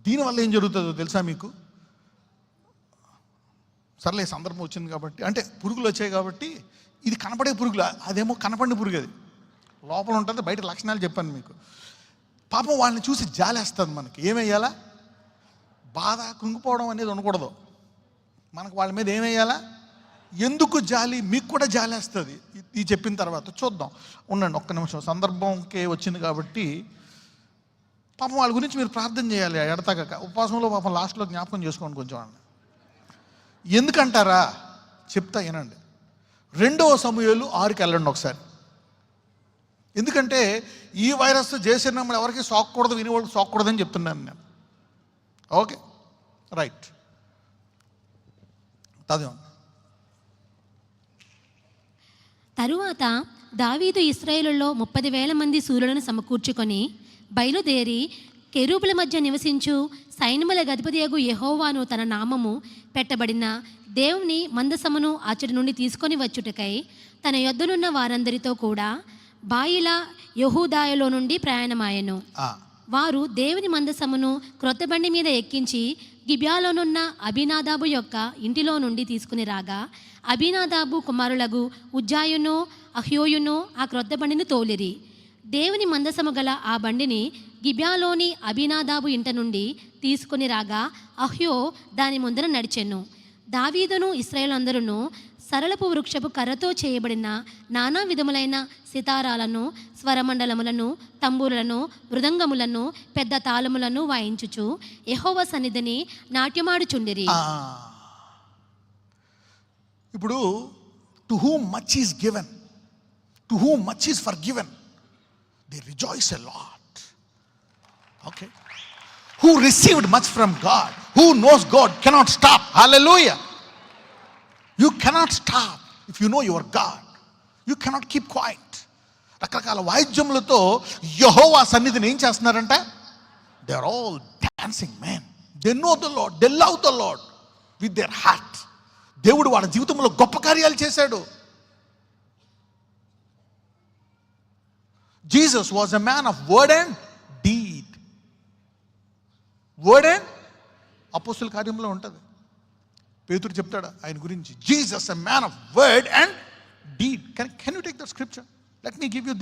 దీనివల్ల ఏం జరుగుతుందో తెలుసా మీకు? సర్లే సందర్భం వచ్చింది కాబట్టి, అంటే పురుగులు వచ్చాయి కాబట్టి, ఇది కనపడే పురుగులు, అదేమో కనపడిన పురుగు, అది లోపల ఉంటుంది, బయట లక్షణాలు చెప్పాను మీకు. పాపం వాళ్ళని చూసి జాలేస్తుంది మనకి. ఏమేయాలా? బాధ, కృంగిపోవడం అనేది ఉండకూడదు మనకు. వాళ్ళ మీద ఏమేయాలా? ఎందుకు జాలి? మీకు కూడా జాలేస్తుంది ఇది చెప్పిన తర్వాత. చూద్దాం, ఉండండి ఒక్క నిమిషం. సందర్భంకే వచ్చింది కాబట్టి పాపం వాళ్ళ గురించి మీరు ప్రార్థన చేయాలి. ఎడతగక ఉపవాసంలో పాపం లాస్ట్లో జ్ఞాపకం చేసుకోండి కొంచెం అండి. ఎందుకంటారా? చెప్తా వినండి. 2వ సమూయేలు 6కి వెళ్ళండి ఒకసారి. ఎందుకంటే ఈ వైరస్ జయశ్రీరాములు ఎవరికి సోకూడదు, వినేవాళ్ళకి సోకూడదని చెప్తున్నాను నేను. Okay, right. చదివాను. తరువాత దావీదు ఇశ్రాయేలులో 30,000 మంది శూరులను సమకూర్చుకొని బయలుదేరి కెరూబుల మధ్య నివసించు సైన్యముల అధిపతియగు యెహోవాను తన నామము పెట్టబడిన దేవుని మందసమును అచ్చటి నుండి తీసుకొని వచ్చుటకై తన యొద్దనున్న వారందరితో కూడా బాయిల యెహూదాయలో నుండి ప్రయాణమాయెను. వారు దేవుని మందసమును క్రొత్త బండి మీద ఎక్కించి గిబ్యాలోనున్న అబీనాదాబు యొక్క ఇంటిలో నుండి తీసుకుని రాగా, అబీనాదాబు కుమారులగు ఉజ్జాయును అహ్యోయును ఆ క్రొత్త బండిని తోలిరి. దేవుని మందసము గల ఆ బండిని గిబ్యాలోని అబీనాదాబు ఇంట నుండి తీసుకుని రాగా, అహ్యో దాని ముందర నడిచెను. దావీదును ఇశ్రాయేలందరూ సరళపు వృక్షపు కర్రతో చేయబడిన నానా విధములైన సితారాలను, స్వరమండలములను, తంబూరులను, మృదంగములను, పెద్ద తాళములను వాయించుచు యెహోవా సన్నిధిని నాట్యమాడుచుండిరి. ఇప్పుడు to whom much is given, to whom much is forgiven, they rejoice a lot. Okay, who received much from God, who knows God cannot stop. Hallelujah. You cannot stop if you know your God. You cannot keep quiet. రకరకాల వాయిద్యములతో యెహోవా సన్నిధిని ఏం చేస్తున్నారంట? They are all dancing men. They know the Lord, they love the Lord with their heart. దేవుడు వాళ్ళ జీవితంలో గొప్ప కార్యాలు చేశాడు. Jesus was a man of word and deed. Word and అపోస్తుల కార్యంలో ఉంటుంది. పేతురు చెప్తాడు ఆయన గురించి, Jesus a man of word and deed. Can you take that scripture? Let me give you